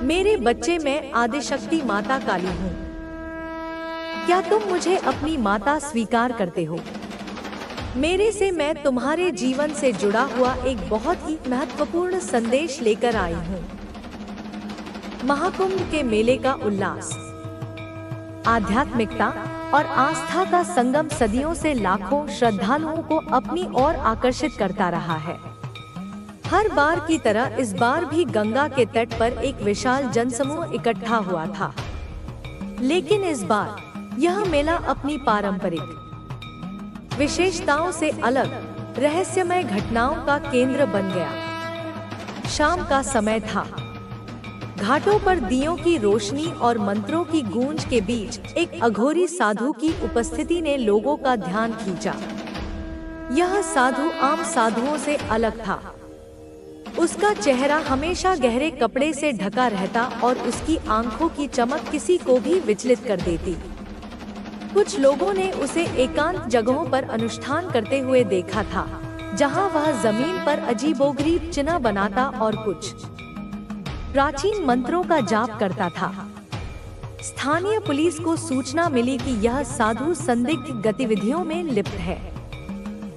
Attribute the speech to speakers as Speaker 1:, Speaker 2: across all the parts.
Speaker 1: मेरे बच्चे, मैं आदिशक्ति माता काली हूँ। क्या तुम मुझे अपनी माता स्वीकार करते हो? मेरे से मैं तुम्हारे जीवन से जुड़ा हुआ एक बहुत ही महत्वपूर्ण संदेश लेकर आई हूँ। महाकुंभ के मेले का उल्लास, आध्यात्मिकता और आस्था का संगम सदियों से लाखों श्रद्धालुओं को अपनी ओर आकर्षित करता रहा है। हर बार की तरह इस बार भी गंगा के तट पर एक विशाल जनसमूह इकट्ठा हुआ था। लेकिन इस बार यह मेला अपनी पारंपरिक विशेषताओं से अलग रहस्यमय घटनाओं का केंद्र बन गया। शाम का समय था। घाटों पर दियों की रोशनी और मंत्रों की गूंज के बीच एक अघोरी साधु की उपस्थिति ने लोगों का ध्यान खींचा। यह साधु आम साधुओं से अलग था। उसका चेहरा हमेशा गहरे कपड़े से ढका रहता और उसकी आंखों की चमक किसी को भी विचलित कर देती। कुछ लोगों ने उसे एकांत जगहों पर अनुष्ठान करते हुए देखा था, जहां वह जमीन पर अजीबोगरीब चिन्ह बनाता और कुछ प्राचीन मंत्रों का जाप करता था। स्थानीय पुलिस को सूचना मिली कि यह साधु संदिग्ध गतिविधियों में लिप्त है।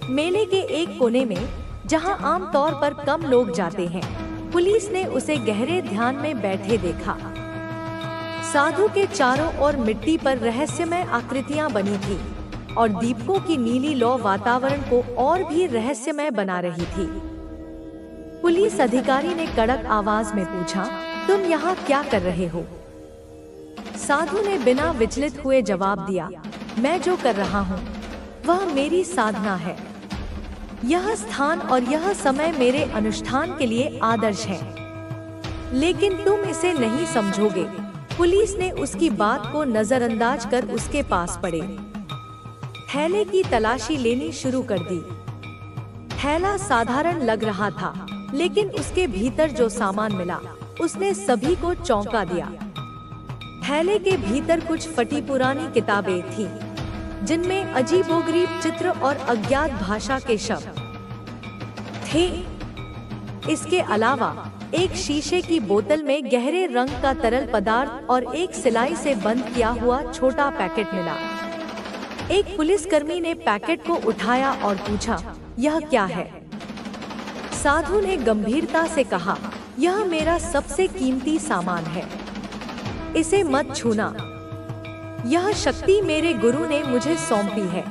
Speaker 1: मेले के एक कोने में, जहां आमतौर पर कम लोग जाते हैं, पुलिस ने उसे गहरे ध्यान में बैठे देखा। साधु के चारों ओर मिट्टी पर रहस्यमय आकृतियां बनी थी और दीपकों की नीली लौ वातावरण को और भी रहस्यमय बना रही थी। पुलिस अधिकारी ने कड़क आवाज में पूछा, तुम यहाँ क्या कर रहे हो? साधु ने बिना विचलित हुए जवाब दिया, मैं जो कर रहा हूँ वह मेरी साधना है। यह स्थान और यह समय मेरे अनुष्ठान के लिए आदर्श है। लेकिन तुम इसे नहीं समझोगे। पुलिस ने उसकी बात को नजरअंदाज कर उसके पास पड़े थैले की तलाशी लेनी शुरू कर दी। थैला साधारण लग रहा था, लेकिन उसके भीतर जो सामान मिला उसने सभी को चौंका दिया। थैले के भीतर कुछ फटी पुरानी किताबें थीं, जिनमें अजीबोगरीब चित्र और अज्ञात भाषा के शब्द थे। इसके अलावा एक शीशे की बोतल में गहरे रंग का तरल पदार्थ और एक सिलाई से बंद किया हुआ छोटा पैकेट मिला। एक पुलिसकर्मी ने पैकेट को उठाया और पूछा, यह क्या है? साधु ने गंभीरता से कहा, यह मेरा सबसे कीमती सामान है, इसे मत छूना। यह शक्ति मेरे गुरु ने मुझे सौंपी है।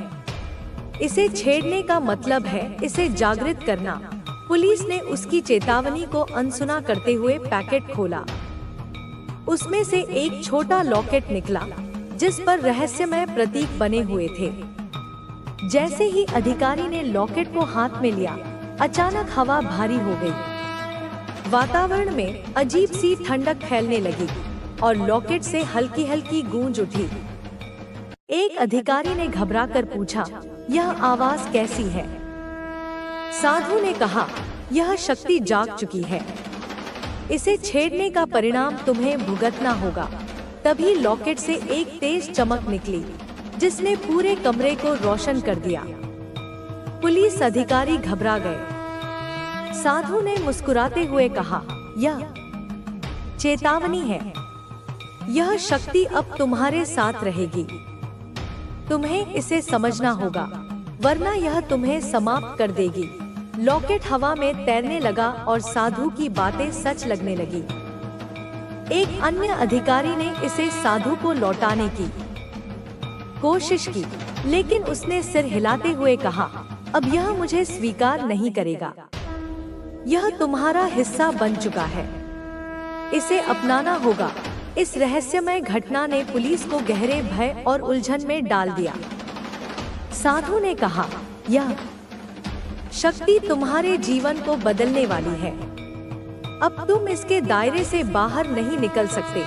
Speaker 1: इसे छेड़ने का मतलब है इसे जागृत करना। पुलिस ने उसकी चेतावनी को अनसुना करते हुए पैकेट खोला। उसमें से एक छोटा लॉकेट निकला, जिस पर रहस्यमय प्रतीक बने हुए थे। जैसे ही अधिकारी ने लॉकेट को हाथ में लिया, अचानक हवा भारी हो गई। वातावरण में अजीब सी ठंडक फैलने लगी और लॉकेट से हल्की हल्की गूंज उठी। एक अधिकारी ने घबराकर पूछा, यह आवाज कैसी है? साधु ने कहा, यह शक्ति जाग चुकी है, इसे छेड़ने का परिणाम तुम्हें भुगतना होगा। तभी लॉकेट से एक तेज चमक निकली, जिसने पूरे कमरे को रोशन कर दिया। पुलिस अधिकारी घबरा गए। साधु ने मुस्कुराते हुए कहा, यह चेतावनी है। यह शक्ति अब तुम्हारे साथ रहेगी। तुम्हें इसे समझना होगा, वरना यह तुम्हें समाप्त कर देगी। लॉकेट हवा में तैरने लगा और साधु की बातें सच लगने लगी। एक अन्य अधिकारी ने इसे साधु को लौटाने की कोशिश की, लेकिन उसने सिर हिलाते हुए कहा, अब यह मुझे स्वीकार नहीं करेगा। यह तुम्हारा हिस्सा बन चुका है, इसे अपनाना होगा। इस रहस्यमय घटना ने पुलिस को गहरे भय और उलझन में डाल दिया। साधु ने कहा, यह शक्ति तुम्हारे जीवन को बदलने वाली है। अब तुम इसके दायरे से बाहर नहीं निकल सकते।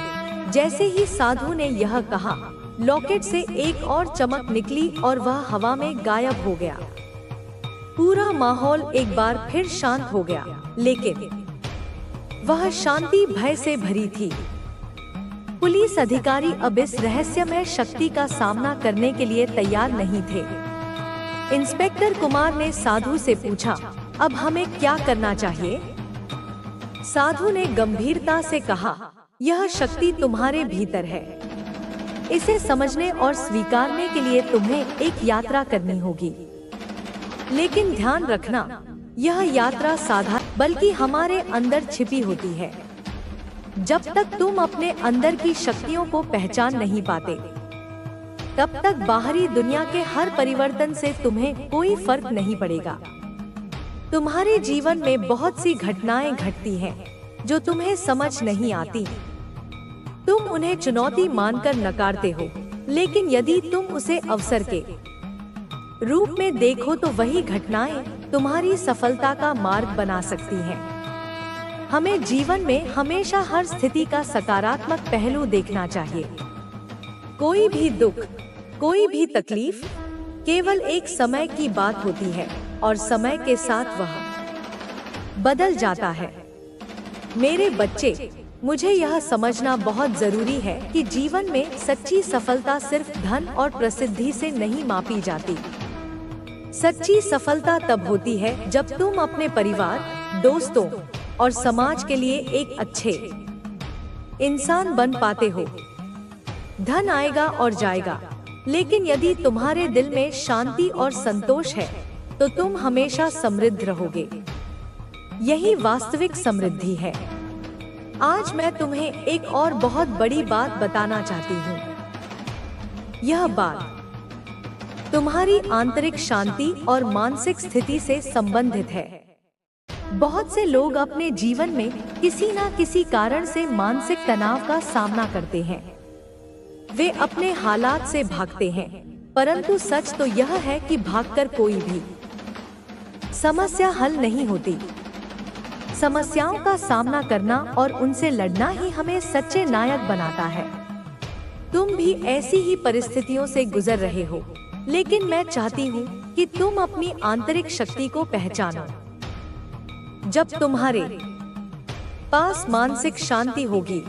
Speaker 1: जैसे ही साधु ने यह कहा, लॉकेट से एक और चमक निकली और वह हवा में गायब हो गया। पूरा माहौल एक बार फिर शांत हो गया, लेकिन वह शांति भय से भरी थी। पुलिस अधिकारी अब इस रहस्यमय शक्ति का सामना करने के लिए तैयार नहीं थे। इंस्पेक्टर कुमार ने साधु से पूछा, अब हमें क्या करना चाहिए? साधु ने गंभीरता से कहा, यह शक्ति तुम्हारे भीतर है। इसे समझने और स्वीकारने के लिए तुम्हें एक यात्रा करनी होगी। लेकिन ध्यान रखना, यह यात्रा साधारण बल्कि हमारे अंदर छिपी होती है। जब तक तुम अपने अंदर की शक्तियों को पहचान नहीं पाते, तब तक बाहरी दुनिया के हर परिवर्तन से तुम्हें कोई फर्क नहीं पड़ेगा। तुम्हारे जीवन में बहुत सी घटनाएं घटती हैं जो तुम्हें समझ नहीं आती। तुम उन्हें चुनौती मानकर नकारते हो, लेकिन यदि तुम उसे अवसर के रूप में देखो तो वही घटनाएं तुम्हारी सफलता का मार्ग बना सकती हैं। हमें जीवन में हमेशा हर स्थिति का सकारात्मक पहलू देखना चाहिए। कोई भी दुख, कोई भी तकलीफ केवल एक समय की बात होती है और समय के साथ वह बदल जाता है। मेरे बच्चे, मुझे यह समझना बहुत जरूरी है कि जीवन में सच्ची सफलता सिर्फ धन और प्रसिद्धि से नहीं मापी जाती। सच्ची सफलता तब होती है जब तुम अपने परिवार, दोस्तों और समाज के लिए एक अच्छे इंसान बन पाते हो। धन आएगा और जाएगा, लेकिन यदि तुम्हारे दिल में शांति और संतोष है तो तुम हमेशा समृद्ध रहोगे। यही वास्तविक समृद्धि है। आज मैं तुम्हें एक और बहुत बड़ी बात बताना चाहती हूँ। यह बात तुम्हारी आंतरिक शांति और मानसिक स्थिति से संबंधित है। बहुत से लोग अपने जीवन में किसी न किसी कारण से मानसिक तनाव का सामना करते हैं। वे अपने हालात से भागते हैं, परंतु सच तो यह है कि भागकर कोई भी समस्या हल नहीं होती। समस्याओं का सामना करना और उनसे लड़ना ही हमें सच्चे नायक बनाता है। तुम भी ऐसी ही परिस्थितियों से गुजर रहे हो, लेकिन मैं चाहती हूँ कि तुम अपनी आंतरिक शक्ति को पहचानो। जब तुम्हारे पास मानसिक शांति होगी,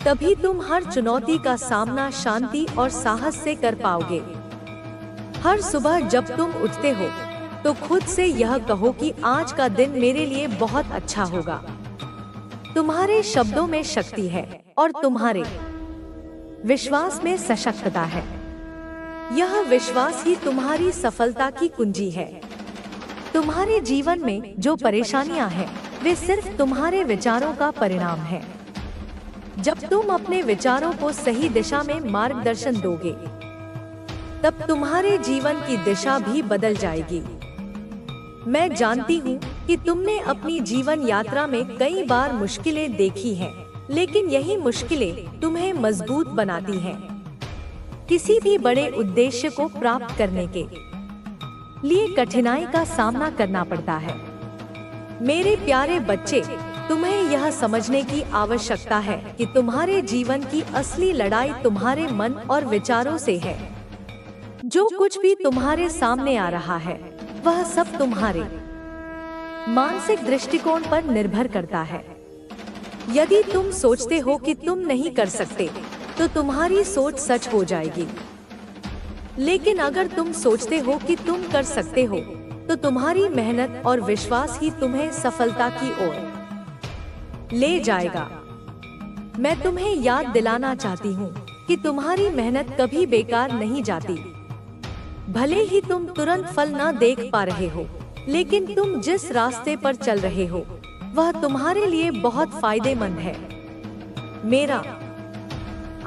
Speaker 1: तभी तुम हर चुनौती का सामना शांति और साहस से कर पाओगे। हर सुबह जब तुम उठते हो तो खुद से यह कहो कि आज का दिन मेरे लिए बहुत अच्छा होगा। तुम्हारे शब्दों में शक्ति है और तुम्हारे विश्वास में सशक्तता है। यह विश्वास ही तुम्हारी सफलता की कुंजी है। तुम्हारे जीवन में जो परेशानियां हैं, वे सिर्फ तुम्हारे विचारों का परिणाम है। जब तुम अपने विचारों को सही दिशा में मार्गदर्शन दोगे, तब तुम्हारे जीवन की दिशा भी बदल जाएगी। मैं जानती हूँ कि तुमने अपनी जीवन यात्रा में कई बार मुश्किलें देखी हैं, लेकिन यही मुश्किलें तुम्हें मजबूत बनाती हैं। किसी भी बड़े उद्देश्य को प्राप्त करने के लिए कठिनाई का सामना करना पड़ता है। मेरे प्यारे बच्चे, तुम्हें यह समझने की आवश्यकता है कि तुम्हारे जीवन की असली लड़ाई तुम्हारे मन और विचारों से है। जो कुछ भी तुम्हारे सामने आ रहा है, वह सब तुम्हारे मानसिक दृष्टिकोण पर निर्भर करता है। यदि तुम सोचते हो कि तुम नहीं कर सकते, तो तुम्हारी सोच सच हो जाएगी। लेकिन अगर तुम सोचते हो कि तुम कर सकते हो, तो तुम्हारी मेहनत और विश्वास ही तुम्हें सफलता की ओर ले जाएगा। मैं तुम्हें याद दिलाना चाहती हूँ कि तुम्हारी मेहनत कभी बेकार नहीं जाती। भले ही तुम तुरंत फल न देख पा रहे हो, लेकिन तुम जिस रास्ते पर चल रहे हो, वह तुम्हारे लिए बहुत फायदेमंद है। मेरा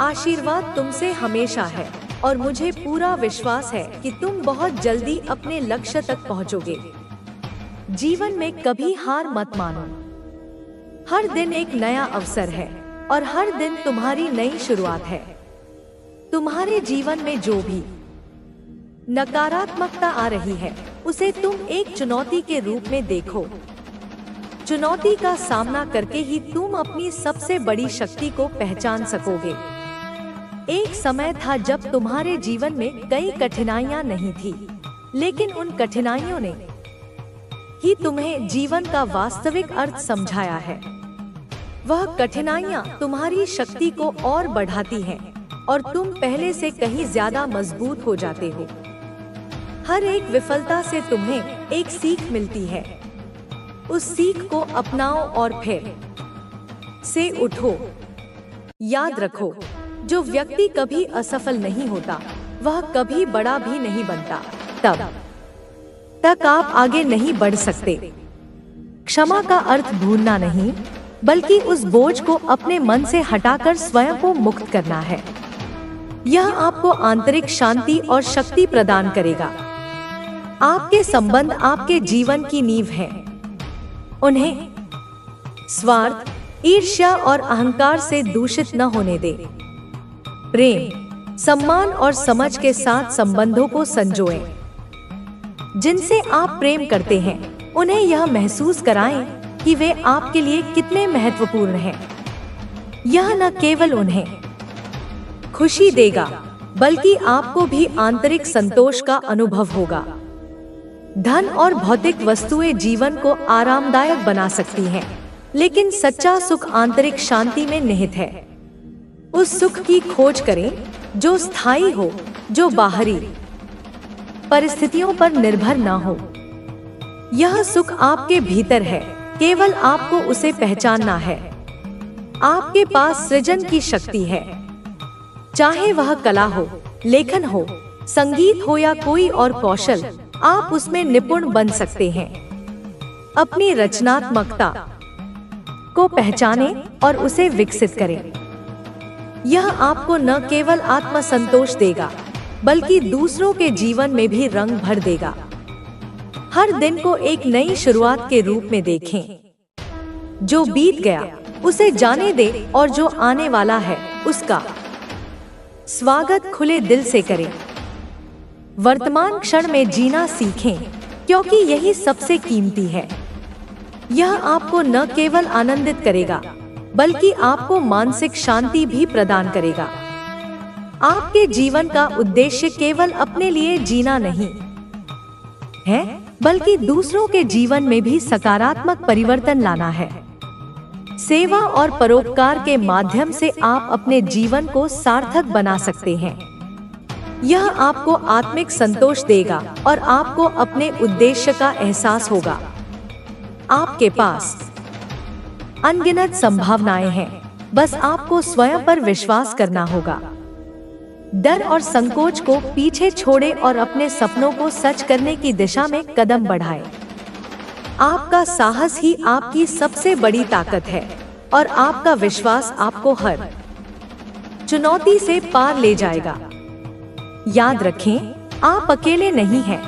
Speaker 1: आशीर्वाद तुमसे हमेशा है और मुझे पूरा विश्वास है कि तुम बहुत जल्दी अपने लक्ष्य तक पहुंचोगे। जीवन में कभी हार मत मानो। हर दिन एक नया अवसर है और हर दिन तुम्हारी नई शुरुआत है। तुम्हारे जीवन में जो भी नकारात्मकता आ रही है, उसे तुम एक चुनौती के रूप में देखो। चुनौती का सामना करके ही तुम अपनी सबसे बड़ी शक्ति को पहचान सकोगे। एक समय था जब तुम्हारे जीवन में कई कठिनाइयां नहीं थी, लेकिन उन कठिनाइयों ने ही तुम्हें जीवन का वास्तविक अर्थ समझाया है। वह कठिनाइयां तुम्हारी शक्ति को और बढ़ाती हैं और तुम पहले से कहीं ज्यादा मजबूत हो जाते हो। हर एक विफलता से तुम्हें एक सीख मिलती है। उस सीख को अपनाओ और फिर से उठो। याद रखो, जो व्यक्ति कभी असफल नहीं होता, वह कभी बड़ा भी नहीं बनता। तब तक आप आगे नहीं बढ़ सकते। क्षमा का अर्थ भूलना नहीं, बल्कि उस बोझ को अपने मन से हटाकर स्वयं को मुक्त करना है। यह आपको आंतरिक शांति और शक्ति प्रदान करेगा। आपके संबंध आपके जीवन की नींव हैं। उन्हें स्वार्थ, ईर्ष्या और अहंकार से दूषित न होने दें। प्रेम, सम्मान और समझ के साथ संबंधों को संजोएं। जिनसे आप प्रेम करते हैं, उन्हें यह महसूस कराएं कि वे आपके लिए कितने महत्वपूर्ण हैं। यह न केवल उन्हें खुशी देगा, बल्कि आपको भी आंतरिक संतोष का अनुभव होगा। धन और भौतिक वस्तुएं जीवन को आरामदायक बना सकती हैं, लेकिन सच्चा सुख आंतरिक शांति में निहित है। उस सुख की खोज करें जो स्थायी हो, जो बाहरी परिस्थितियों पर निर्भर ना हो। यह सुख आपके भीतर है, केवल आपको उसे पहचानना है। आपके पास सृजन की शक्ति है। चाहे वह कला हो, लेखन हो, संगीत हो या कोई और कौशल, आप उसमें निपुण बन सकते हैं। अपनी रचनात्मकता को पहचानें और उसे विकसित करें। यह आपको न केवल आत्मसंतोष देगा, बल्कि दूसरों के जीवन में भी रंग भर देगा। हर दिन को एक नई शुरुआत के रूप में देखें। जो बीत गया उसे जाने दें और जो आने वाला है उसका स्वागत खुले दिल से करें। वर्तमान क्षण में जीना सीखें, क्योंकि यही सबसे कीमती है। यह आपको न केवल आनंदित करेगा, बल्कि आपको मानसिक शांति भी प्रदान करेगा। आपके जीवन का उद्देश्य केवल अपने लिए जीना नहीं है, बल्कि दूसरों के जीवन में भी सकारात्मक परिवर्तन लाना है। सेवा और परोपकार के माध्यम से आप अपने जीवन को सार्थक बना सकते हैं। यह आपको आत्मिक संतोष देगा और आपको अपने उद्देश्य का एहसास होगा। आपके पास अनगिनत संभावनाएं हैं, बस आपको स्वयं पर विश्वास करना होगा। डर और संकोच को पीछे छोड़ें और अपने सपनों को सच करने की दिशा में कदम बढ़ाएं। आपका साहस ही आपकी सबसे बड़ी ताकत है और आपका विश्वास आपको हर चुनौती से पार ले जाएगा। याद रखें, आप अकेले नहीं हैं।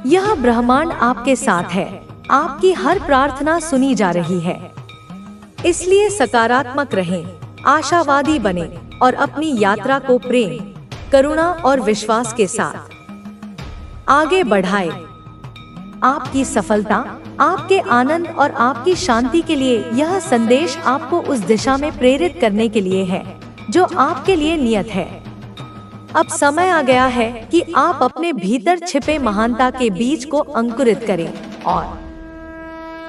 Speaker 1: यह ब्रह्मांड आपके साथ है। आपकी हर प्रार्थना सुनी जा रही है। इसलिए सकारात्मक रहें, आशावादी बनें और अपनी यात्रा को प्रेम, करुणा और विश्वास के साथ आगे बढ़ाएं। आपकी सफलता, आपके आनंद और आपकी शांति के लिए यह संदेश आपको उस दिशा में प्रेरित करने के लिए है जो आपके लिए नियत है। अब समय आ गया है कि आप अपने भीतर छिपे महानता के बीज को अंकुरित करें और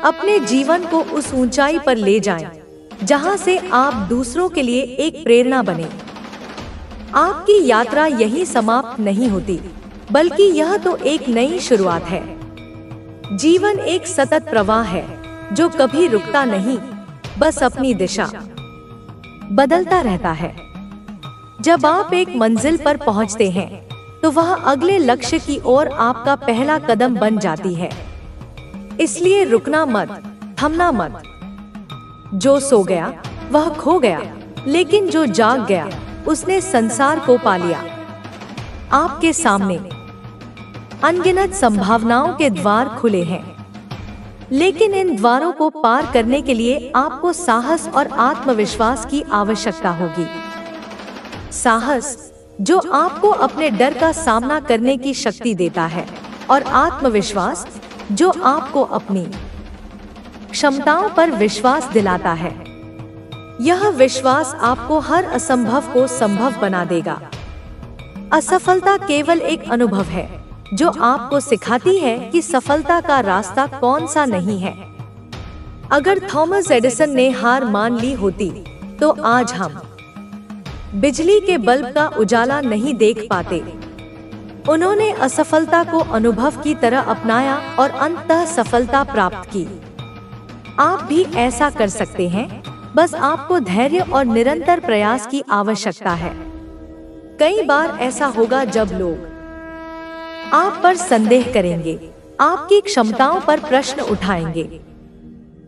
Speaker 1: अपने जीवन को उस ऊंचाई पर ले जाएं, जहां से आप दूसरों के लिए एक प्रेरणा बने। आपकी यात्रा यहीं समाप्त नहीं होती, बल्कि यह तो एक नई शुरुआत है। जीवन एक सतत प्रवाह है जो कभी रुकता नहीं, बस अपनी दिशा बदलता रहता है। जब आप एक मंजिल पर पहुंचते हैं, तो वह अगले लक्ष्य की ओर आपका पहला कदम बन जाती है। इसलिए रुकना मत, थमना मत। जो सो गया वह खो गया, लेकिन जो जाग गया उसने संसार को पा लिया। आपके सामने अनगिनत संभावनाओं के द्वार खुले हैं, लेकिन इन द्वारों को पार करने के लिए आपको साहस और आत्मविश्वास की आवश्यकता होगी। साहस जो आपको अपने डर का सामना करने की शक्ति देता है, और आत्मविश्वास जो आपको अपनी क्षमताओं पर विश्वास दिलाता है। यह विश्वास आपको हर असंभव को संभव बना देगा। असफलता केवल एक अनुभव है जो आपको सिखाती है कि सफलता का रास्ता कौन सा नहीं है। अगर थॉमस एडिसन ने हार मान ली होती, तो आज हम बिजली के बल्ब का उजाला नहीं देख पाते। उन्होंने असफलता को अनुभव की तरह अपनाया और अंततः सफलता प्राप्त की। आप भी ऐसा कर सकते हैं। बस आपको धैर्य और निरंतर प्रयास की आवश्यकता है। कई बार ऐसा होगा जब लोग आप पर संदेह करेंगे, आपकी क्षमताओं पर प्रश्न उठाएंगे,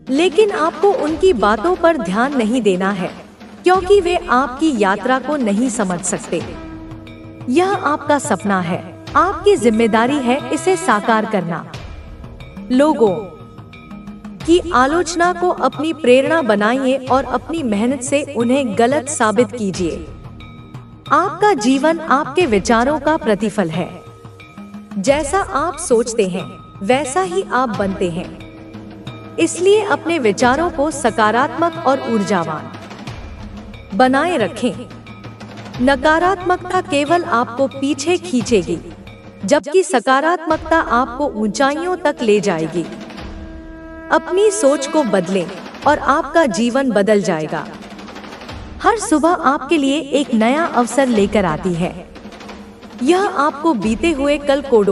Speaker 1: लेकिन आपको उनकी बातों पर ध्यान नहीं देना है, क्योंकि वे आपकी यात्रा को नहीं समझ सकते। यह आपका सपना है, आपकी जिम्मेदारी है इसे साकार करना। लोगों की आलोचना को अपनी प्रेरणा बनाइए और अपनी मेहनत से उन्हें गलत साबित कीजिए। आपका जीवन आपके विचारों का प्रतिफल है। जैसा आप सोचते हैं वैसा ही आप बनते हैं। इसलिए अपने विचारों को सकारात्मक और ऊर्जावान बनाए रखें। नकारात्मकता केवल आपको पीछे खींचेगी, जबकि सकारात्मकता आपको ऊंचाइयों तक ले जाएगी। अपनी सोच को बदलें और आपका जीवन बदल जाएगा। हर सुबह आपके लिए एक नया अवसर लेकर आती है। यह आपको बीते हुए कल को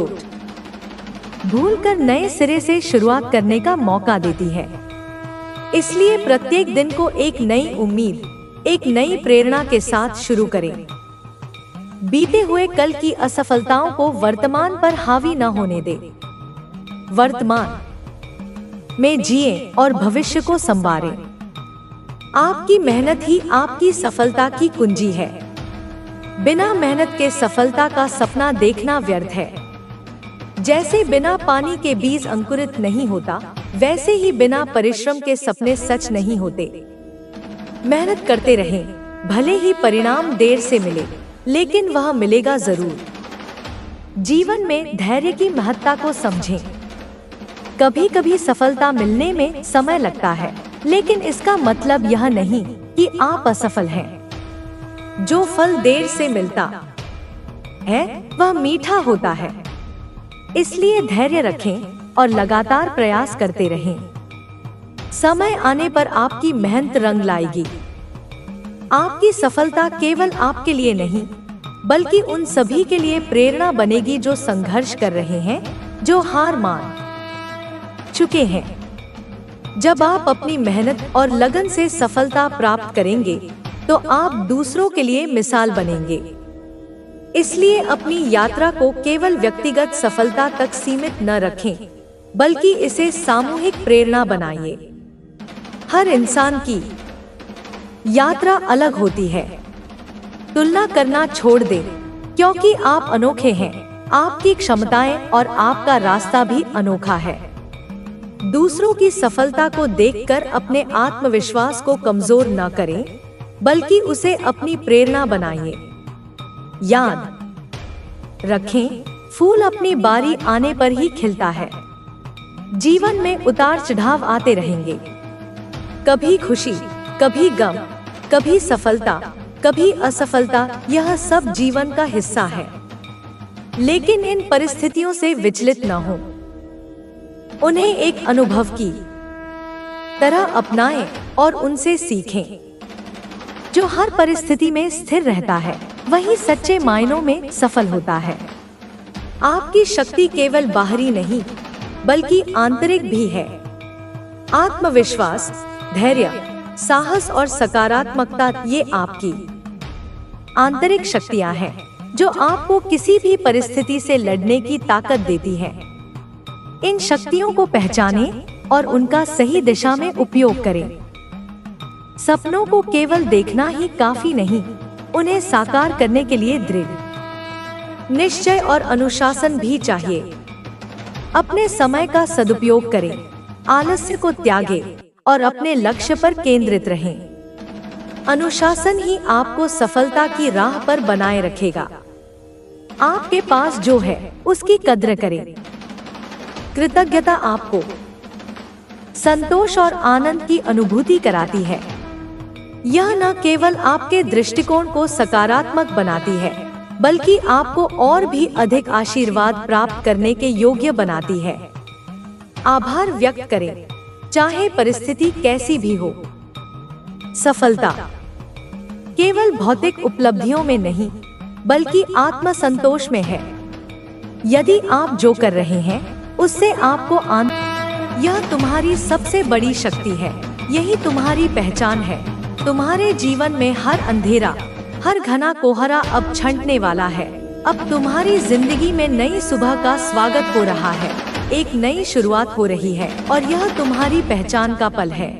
Speaker 1: भूलकर नए सिरे से शुरुआत करने का मौका देती है। इसलिए प्रत्येक दिन को एक नई उम्मीद, एक नई प्रेरणा के साथ शुरू करें। बीते हुए कल की असफलताओं को वर्तमान पर हावी न होने दें। वर्तमान में जिएं और भविष्य को संवारें। आपकी मेहनत ही आपकी सफलता की कुंजी है। बिना मेहनत के सफलता का सपना देखना व्यर्थ है। जैसे बिना पानी के बीज अंकुरित नहीं होता, वैसे ही बिना परिश्रम के सपने सच नहीं होते। मेहनत करते रहें, भले ही परिणाम देर से मिले, लेकिन वह मिलेगा जरूर। जीवन में धैर्य की महत्ता को समझें। कभी कभी सफलता मिलने में समय लगता है, लेकिन इसका मतलब यह नहीं कि आप असफल हैं। जो फल देर से मिलता है वह मीठा होता है। इसलिए धैर्य रखें और लगातार प्रयास करते रहें। समय आने पर आपकी मेहनत रंग लाएगी। आपकी सफलता केवल आपके लिए नहीं, बल्कि उन सभी के लिए प्रेरणा बनेगी जो संघर्ष कर रहे हैं, जो हार मान चुके हैं। जब आप अपनी मेहनत और लगन से सफलता प्राप्त करेंगे, तो आप दूसरों के लिए मिसाल बनेंगे। इसलिए अपनी यात्रा को केवल व्यक्तिगत सफलता तक सीमित न रखें, बल्कि इसे सामूहिक प्रेरणा बनाइए। हर इंसान की यात्रा अलग होती है। तुलना करना छोड़ दें, क्योंकि आप अनोखे हैं। आपकी क्षमताएं और आपका रास्ता भी अनोखा है। दूसरों की सफलता को देखकर अपने आत्मविश्वास को कमजोर न करें, बल्कि उसे अपनी प्रेरणा बनाइए। याद रखें, फूल अपनी बारी आने पर ही खिलता है। जीवन में उतार चढ़ाव आते रहेंगे। कभी खुशी, कभी गम, कभी सफलता, कभी असफलता, यह सब जीवन का हिस्सा है। लेकिन इन परिस्थितियों से विचलित न हो। उन्हें एक अनुभव की तरह अपनाएं और उनसे सीखें। जो हर परिस्थिति में स्थिर रहता है, वही सच्चे मायनों में सफल होता है। आपकी शक्ति केवल बाहरी नहीं, बल्कि आंतरिक भी है। आत्मविश्वास, धैर्य, साहस और सकारात्मकता, ये आपकी आंतरिक शक्तियां हैं, जो आपको किसी भी परिस्थिति से लड़ने की ताकत देती है। इन शक्तियों को पहचानें और उनका सही दिशा में उपयोग करें। सपनों को केवल देखना ही काफी नहीं, उन्हें साकार करने के लिए दृढ़ निश्चय और अनुशासन भी चाहिए। अपने समय का सदुपयोग करें, आलस्य को त्यागें और अपने लक्ष्य पर केंद्रित रहें। अनुशासन ही आपको सफलता की राह पर बनाए रखेगा। आपके पास जो है उसकी कद्र करें। कृतज्ञता आपको संतोष और आनंद की अनुभूति कराती है। यह न केवल आपके दृष्टिकोण को सकारात्मक बनाती है, बल्कि आपको और भी अधिक आशीर्वाद प्राप्त करने के योग्य बनाती है। आभार व्यक्त करें, चाहे परिस्थिति कैसी भी हो। सफलता केवल भौतिक उपलब्धियों में नहीं, बल्कि आत्मसंतोष में है। यदि आप जो कर रहे हैं उससे आपको आनंद, यह तुम्हारी सबसे बड़ी शक्ति है। यही तुम्हारी पहचान है। तुम्हारे जीवन में हर अंधेरा, हर घना कोहरा अब छंटने वाला है। अब तुम्हारी जिंदगी में नई सुबह का स्वागत हो रहा है। एक नई शुरुआत हो रही है और यह तुम्हारी पहचान का पल है।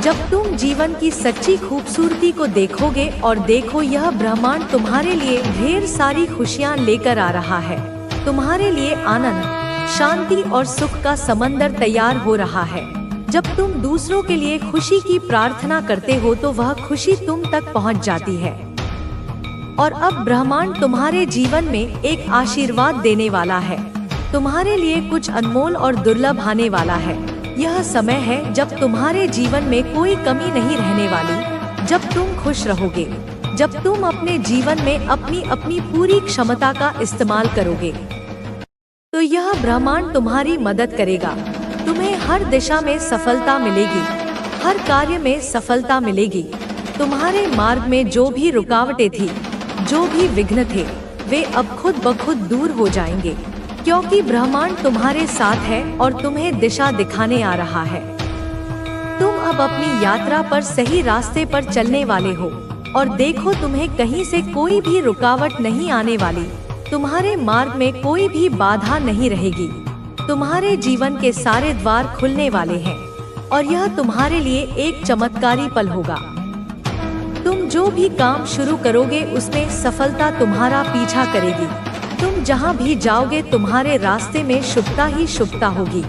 Speaker 1: जब तुम जीवन की सच्ची खूबसूरती को देखोगे और देखो, यह ब्रह्मांड तुम्हारे लिए ढेर सारी खुशियाँ लेकर आ रहा है। तुम्हारे लिए आनंद, शांति और सुख का समंदर तैयार हो रहा है। जब तुम दूसरों के लिए खुशी की प्रार्थना करते हो तो वह खुशी तुम तक पहुंच जाती है। और अब ब्रह्मांड तुम्हारे जीवन में एक आशीर्वाद देने वाला है। तुम्हारे लिए कुछ अनमोल और दुर्लभ आने वाला है। यह समय है जब तुम्हारे जीवन में कोई कमी नहीं रहने वाली, जब तुम खुश रहोगे, जब तुम अपने जीवन में अपनी अपनी पूरी क्षमता का इस्तेमाल करोगे। तो यह ब्रह्मांड तुम्हारी मदद करेगा। तुम्हें हर दिशा में सफलता मिलेगी, हर कार्य में सफलता मिलेगी। तुम्हारे मार्ग में जो भी रुकावटें थी, जो भी विघ्न थे, वे अब खुद ब खुद दूर हो जाएंगे, क्योंकि ब्रह्मांड तुम्हारे साथ है और तुम्हें दिशा दिखाने आ रहा है। तुम अब अपनी यात्रा पर सही रास्ते पर चलने वाले हो और देखो, तुम्हें कहीं से कोई भी रुकावट नहीं आने वाली। तुम्हारे मार्ग में कोई भी बाधा नहीं रहेगी। तुम्हारे जीवन के सारे द्वार खुलने वाले हैं और यह तुम्हारे लिए एक चमत्कारी पल होगा। तुम जो भी काम शुरू करोगे उसमें सफलता तुम्हारा पीछा करेगी। तुम जहाँ भी जाओगे तुम्हारे रास्ते में शुभता ही शुभता होगी।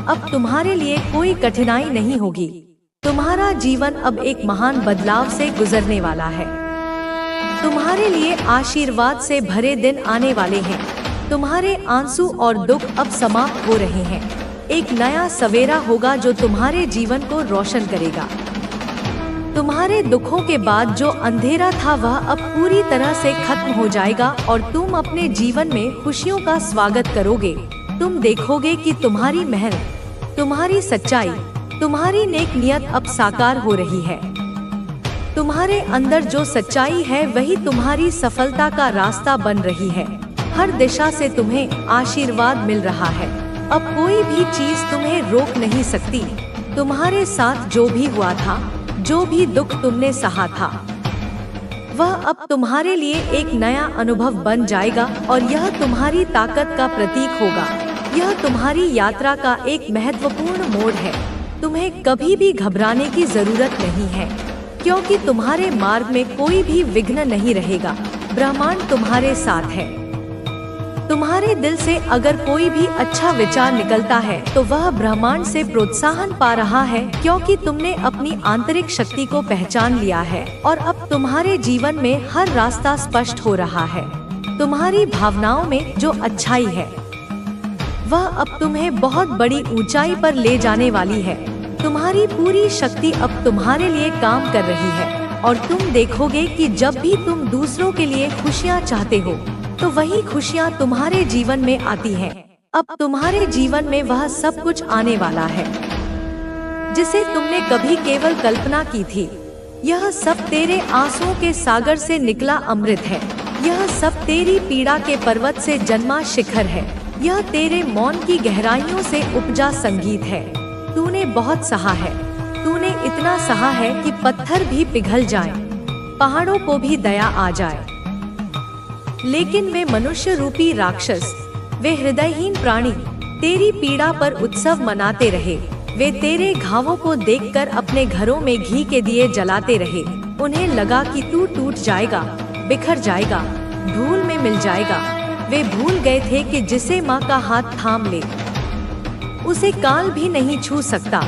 Speaker 1: अब तुम्हारे लिए कोई कठिनाई नहीं होगी। तुम्हारा जीवन अब एक महान बदलाव से गुजरने वाला है। तुम्हारे लिए आशीर्वाद से भरे दिन आने वाले हैं। तुम्हारे आंसू और दुख अब समाप्त हो रहे हैं। एक नया सवेरा होगा जो तुम्हारे जीवन को रोशन करेगा। तुम्हारे दुखों के बाद जो अंधेरा था वह अब पूरी तरह से खत्म हो जाएगा और तुम अपने जीवन में खुशियों का स्वागत करोगे। तुम देखोगे कि तुम्हारी मेहनत, तुम्हारी सच्चाई, तुम्हारी नेक नियत अब साकार हो रही है। तुम्हारे अंदर जो सच्चाई है वही तुम्हारी सफलता का रास्ता बन रही है। हर दिशा से तुम्हें आशीर्वाद मिल रहा है। अब कोई भी चीज तुम्हें रोक नहीं सकती। तुम्हारे साथ जो भी हुआ था, जो भी दुख तुमने सहा था, वह अब तुम्हारे लिए एक नया अनुभव बन जाएगा और यह तुम्हारी ताकत का प्रतीक होगा। यह तुम्हारी यात्रा का एक महत्वपूर्ण मोड़ है। तुम्हें कभी भी घबराने की जरूरत नहीं है, क्योंकि तुम्हारे मार्ग में कोई भी विघ्न नहीं रहेगा। ब्रह्मांड तुम्हारे साथ है। तुम्हारे दिल से अगर कोई भी अच्छा विचार निकलता है तो वह ब्रह्मांड से प्रोत्साहन पा रहा है, क्योंकि तुमने अपनी आंतरिक शक्ति को पहचान लिया है और अब तुम्हारे जीवन में हर रास्ता स्पष्ट हो रहा है। तुम्हारी भावनाओं में जो अच्छाई है वह अब तुम्हें बहुत बड़ी ऊंचाई पर ले जाने वाली है। तुम्हारी पूरी शक्ति अब तुम्हारे लिए काम कर रही है और तुम देखोगे कि जब भी तुम दूसरों के लिए खुशियाँ चाहते हो तो वही खुशियाँ तुम्हारे जीवन में आती हैं। अब तुम्हारे जीवन में वह सब कुछ आने वाला है जिसे तुमने कभी केवल कल्पना की थी। यह सब तेरे आंसुओं के सागर से निकला अमृत है। यह सब तेरी पीड़ा के पर्वत से जन्मा शिखर है। यह तेरे मौन की गहराइयों से उपजा संगीत है। तूने बहुत सहा है। तूने इतना सहा है कि पत्थर भी पिघल जाएं, पहाड़ों को भी दया आ जाए, लेकिन वे मनुष्य रूपी राक्षस, वे हृदयहीन प्राणी तेरी पीड़ा पर उत्सव मनाते रहे। वे तेरे घावों को देखकर अपने घरों में घी के दिए जलाते रहे। उन्हें लगा कि तू टूट जाएगा, बिखर जाएगा, धूल में मिल जाएगा। वे भूल गए थे कि जिसे माँ का हाथ थाम ले उसे काल भी नहीं छू सकता।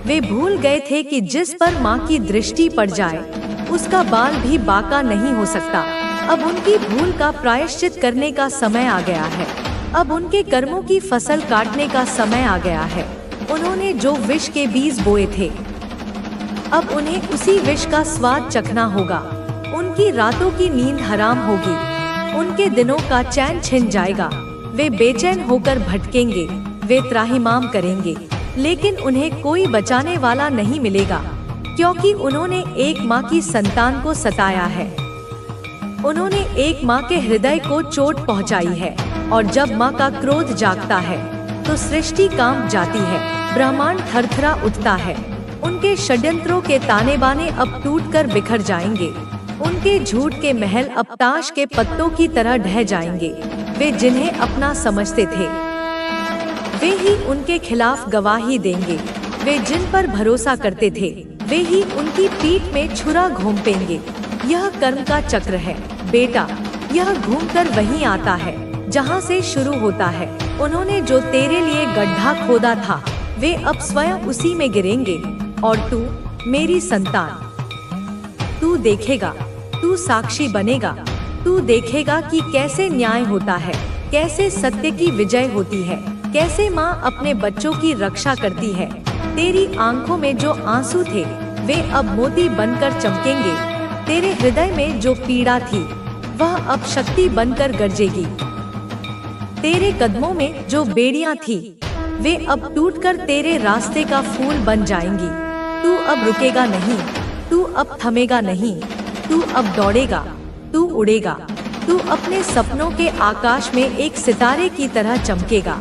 Speaker 1: वे भूल गए थे कि जिस पर माँ की दृष्टि पड़ जाए उसका बाल भी बांका नहीं हो सकता। अब उनकी भूल का प्रायश्चित करने का समय आ गया है। अब उनके कर्मों की फसल काटने का समय आ गया है। उन्होंने जो विष के बीज बोए थे, अब उन्हें उसी विष का स्वाद चखना होगा। उनकी रातों की नींद हराम होगी। उनके दिनों का चैन छिन जाएगा। वे बेचैन होकर भटकेंगे, वे त्राहिमाम करेंगे, लेकिन उन्हें कोई बचाने वाला नहीं मिलेगा, क्योंकि उन्होंने एक माँ की संतान को सताया है। उन्होंने एक माँ के हृदय को चोट पहुँचाई है और जब माँ का क्रोध जागता है तो सृष्टि कांप जाती है, ब्रह्मांड थरथरा उठता है। उनके षड्यंत्रों के ताने बाने अब टूटकर बिखर जाएंगे। उनके झूठ के महल अब ताश के पत्तों की तरह ढह जाएंगे। वे जिन्हें अपना समझते थे वे ही उनके खिलाफ गवाही देंगे। वे जिन पर भरोसा करते थे वे ही उनकी पीठ में छुरा घोंपेंगे। यह कर्म का चक्र है बेटा, यह घूमकर वहीं आता है जहाँ से शुरू होता है। उन्होंने जो तेरे लिए गड्ढा खोदा था वे अब स्वयं उसी में गिरेंगे। और तू मेरी संतान, तू देखेगा, तू साक्षी बनेगा। तू देखेगा कि कैसे न्याय होता है, कैसे सत्य की विजय होती है, कैसे माँ अपने बच्चों की रक्षा करती है। तेरी आंखों में जो आंसू थे वे अब मोती बनकर चमकेंगे। तेरे हृदय में जो पीड़ा थी वह अब शक्ति बनकर गरजेगी। तेरे कदमों में जो बेड़ियां थी वे अब टूटकर तेरे रास्ते का फूल बन जाएंगी। तू अब रुकेगा नहीं, तू अब थमेगा नहीं, तू अब दौड़ेगा, तू उड़ेगा। तू अपने सपनों के आकाश में एक सितारे की तरह चमकेगा,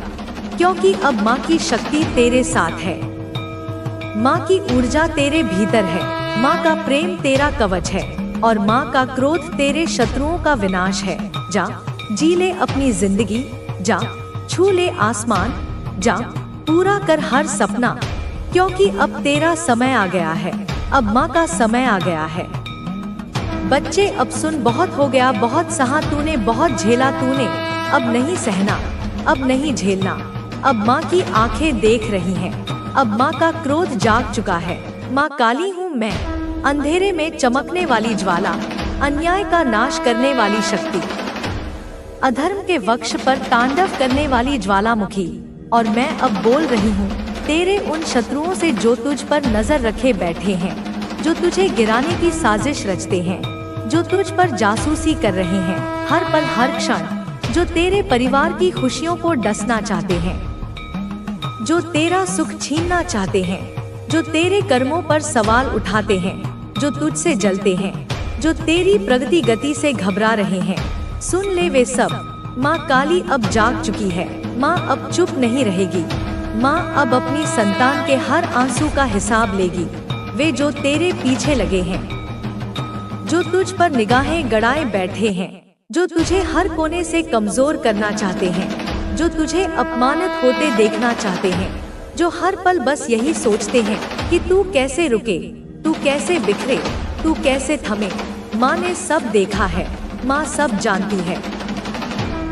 Speaker 1: क्योंकि अब माँ की शक्ति तेरे साथ है। माँ की ऊर्जा तेरे भीतर है। माँ का प्रेम तेरा कवच है और माँ का क्रोध तेरे शत्रुओं का विनाश है। जा जी ले अपनी जिंदगी, जा छू ले आसमान, जा पूरा कर हर सपना, क्योंकि अब तेरा समय आ गया है। अब माँ का समय आ गया है। बच्चे अब सुन, बहुत हो गया, बहुत सहा तूने, बहुत झेला तूने, अब नहीं सहना, अब नहीं झेलना। अब माँ की आंखें देख रही हैं। अब माँ का क्रोध जाग चुका है। माँ काली हूँ मैं, अंधेरे में चमकने वाली ज्वाला, अन्याय का नाश करने वाली शक्ति, अधर्म के वक्ष पर तांडव करने वाली ज्वालामुखी। और मैं अब बोल रही हूँ तेरे उन शत्रुओं से जो तुझ पर नजर रखे बैठे हैं, जो तुझे गिराने की साजिश रचते हैं, जो तुझ पर जासूसी कर रहे हैं हर पल हर क्षण, जो तेरे परिवार की खुशियों को डसना चाहते हैं, जो तेरा सुख छीनना चाहते हैं, जो तेरे कर्मों पर सवाल उठाते हैं, जो तुझसे जलते हैं, जो तेरी प्रगति गति से घबरा रहे हैं, सुन ले वे सब। माँ काली अब जाग चुकी है। माँ अब चुप नहीं रहेगी। माँ अब अपनी संतान के हर आंसू का हिसाब लेगी। वे जो तेरे पीछे लगे हैं, जो तुझ पर निगाहें गड़ाए बैठे हैं, जो तुझे हर कोने से कमजोर करना चाहते हैं, जो तुझे अपमानित होते देखना चाहते हैं, जो हर पल बस यही सोचते हैं कि तू कैसे रुके, तू कैसे बिखरे, तू कैसे थमे। माँ ने सब देखा है। माँ सब जानती है।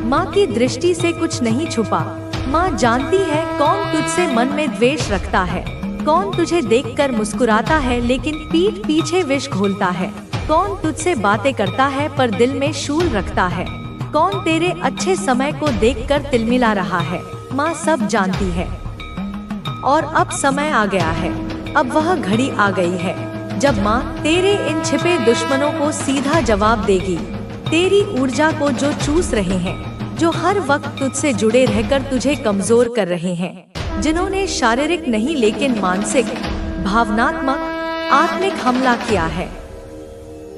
Speaker 1: माँ की दृष्टि से कुछ नहीं छुपा। माँ जानती है कौन तुझसे मन में द्वेष रखता है, कौन तुझे देखकर मुस्कुराता है लेकिन पीठ पीछे विष घोलता है, कौन तुझसे बातें करता है पर दिल में शूल रखता है, कौन तेरे अच्छे समय को देखकर तिलमिला रहा है। माँ सब जानती है। और अब समय आ गया है। अब वह घड़ी आ गई है जब माँ तेरे इन छिपे दुश्मनों को सीधा जवाब देगी। तेरी ऊर्जा को जो चूस रहे हैं, जो हर वक्त तुझसे जुड़े रहकर तुझे कमजोर कर रहे हैं, जिन्होंने शारीरिक नहीं लेकिन मानसिक, भावनात्मक, आत्मिक हमला किया है,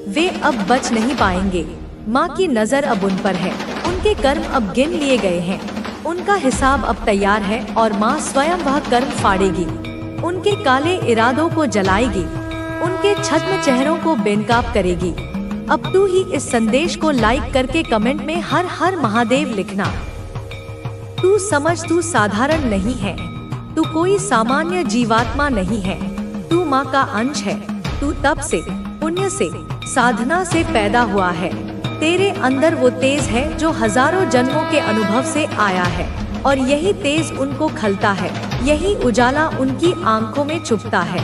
Speaker 1: वे अब बच नहीं पाएंगे। माँ की नजर अब उन पर है। उनके कर्म अब गिन लिए गए हैं। उनका हिसाब अब तैयार है और माँ स्वयं वह कर्म फाड़ेगी। उनके काले इरादों को जलाएगी, उनके छद्म चेहरों को बेनकाब करेगी। अब तू ही इस संदेश को लाइक करके कमेंट में हर हर महादेव लिखना। तू समझ, तू साधारण नहीं है। तू कोई सामान्य जीवात्मा नहीं है। तू माँ का अंश है। तू तप से, पुण्य से, साधना से पैदा हुआ है। तेरे अंदर वो तेज है जो हजारों जन्मों के अनुभव से आया है और यही तेज उनको खलता है। यही उजाला उनकी आंखों में छुपता है।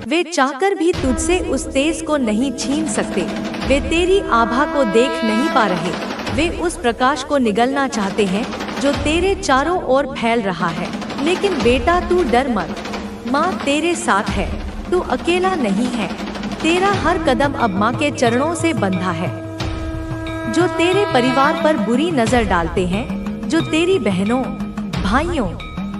Speaker 1: वे चाहकर भी तुझसे उस तेज को नहीं छीन सकते। वे तेरी आभा को देख नहीं पा रहे। वे उस प्रकाश को निगलना चाहते हैं जो तेरे चारों ओर फैल रहा है। लेकिन बेटा तू डर मत, माँ तेरे साथ है। तू अकेला नहीं है। तेरा हर कदम अब माँ के चरणों से बंधा है। जो तेरे परिवार पर बुरी नजर डालते हैं, जो तेरी बहनों, भाइयों,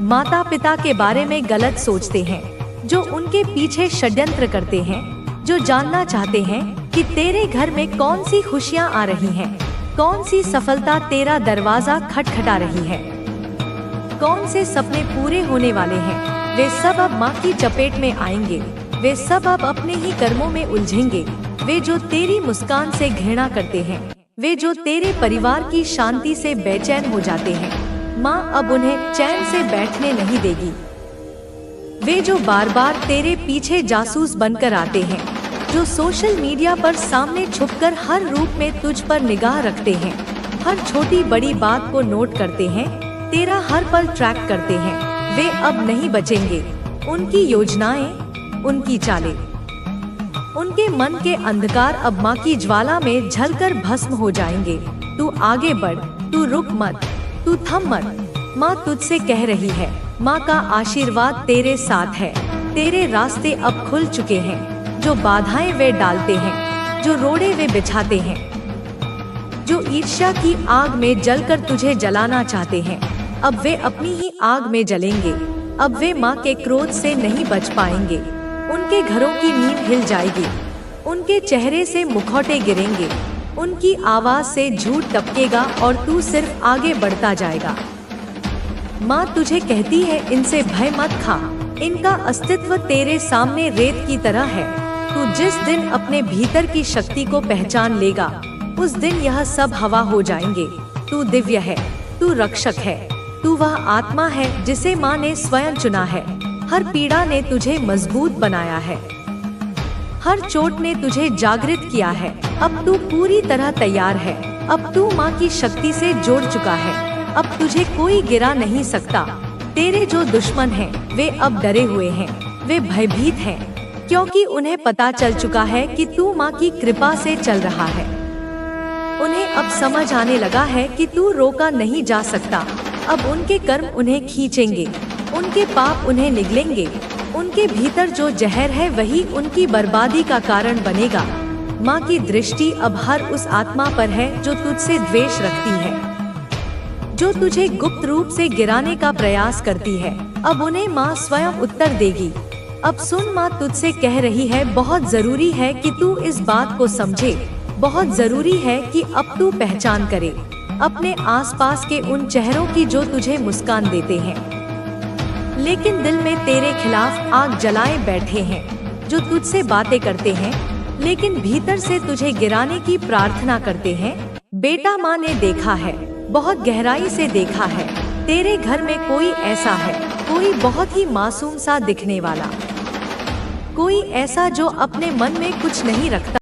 Speaker 1: माता पिता के बारे में गलत सोचते हैं, जो उनके पीछे षड्यंत्र करते हैं, जो जानना चाहते हैं कि तेरे घर में कौन सी खुशियाँ आ रही हैं, कौन सी सफलता तेरा दरवाजा खटखटा रही है, कौन से सपने पूरे होने वाले हैं, वे सब अब माँ की चपेट में आएंगे। वे सब अब अपने ही कर्मों में उलझेंगे। वे जो तेरी मुस्कान से घृणा करते हैं, वे जो तेरे परिवार की शांति से बेचैन हो जाते हैं, माँ अब उन्हें चैन से बैठने नहीं देगी। वे जो बार बार तेरे पीछे जासूस बनकर आते हैं, जो सोशल मीडिया पर सामने छुपकर हर रूप में तुझ पर निगाह रखते हैं, हर छोटी बड़ी बात को नोट करते हैं, तेरा हर पल ट्रैक करते हैं, वे अब नहीं बचेंगे। उनकी योजनाएं, उनकी चालें, उनके मन के अंधकार अब माँ की ज्वाला में जलकर भस्म हो जाएंगे। तू आगे बढ़, तू रुक मत, तू थम मत। माँ तुझसे कह रही है, माँ का आशीर्वाद तेरे साथ है। तेरे रास्ते अब खुल चुके हैं। जो बाधाएं वे डालते हैं, जो रोड़े वे बिछाते हैं, जो ईर्ष्या की आग में जलकर तुझे जलाना चाहते हैं, अब वे अपनी ही आग में जलेंगे। अब वे माँ के क्रोध से नहीं बच पाएंगे। उनके घरों की नींव हिल जाएगी, उनके चेहरे से मुखौटे गिरेंगे, उनकी आवाज से झूठ टपकेगा और तू सिर्फ आगे बढ़ता जाएगा। माँ तुझे कहती है, इनसे भय मत खा। इनका अस्तित्व तेरे सामने रेत की तरह है। तू जिस दिन अपने भीतर की शक्ति को पहचान लेगा, उस दिन यह सब हवा हो जाएंगे। तू दिव्य है, तू रक्षक है, तू वह आत्मा है जिसे माँ ने स्वयं चुना है। हर पीड़ा ने तुझे मजबूत बनाया है, हर चोट ने तुझे जागृत किया है। अब तू पूरी तरह तैयार है। अब तू माँ की शक्ति से जुड़ चुका है। अब तुझे कोई गिरा नहीं सकता। तेरे जो दुश्मन हैं, वे अब डरे हुए हैं, वे भयभीत हैं, क्योंकि उन्हें पता चल चुका है कि तू माँ की कृपा से चल रहा है। उन्हें अब समझ आने लगा है कि तू रोका नहीं जा सकता। अब उनके कर्म उन्हें खींचेंगे, उनके पाप उन्हें निगलेंगे। उनके भीतर जो जहर है वही उनकी बर्बादी का कारण बनेगा। माँ की दृष्टि अब हर उस आत्मा पर है जो तुझसे द्वेष रखती है, जो तुझे गुप्त रूप से गिराने का प्रयास करती है। अब उन्हें माँ स्वयं उत्तर देगी। अब सुन, माँ तुझसे कह रही है, बहुत जरूरी है कि तू इस बात को समझे। बहुत जरूरी है कि अब तू पहचान करे अपने आसपास के उन चेहरों की जो तुझे मुस्कान देते हैं, लेकिन दिल में तेरे खिलाफ आग जलाए बैठे हैं, जो तुझसे बातें करते हैं लेकिन भीतर से तुझे गिराने की प्रार्थना करते हैं। बेटा, माँ ने देखा है, बहुत गहराई से देखा है। तेरे घर में कोई ऐसा है, कोई बहुत ही मासूम सा दिखने वाला, कोई ऐसा जो अपने मन में कुछ नहीं रखता।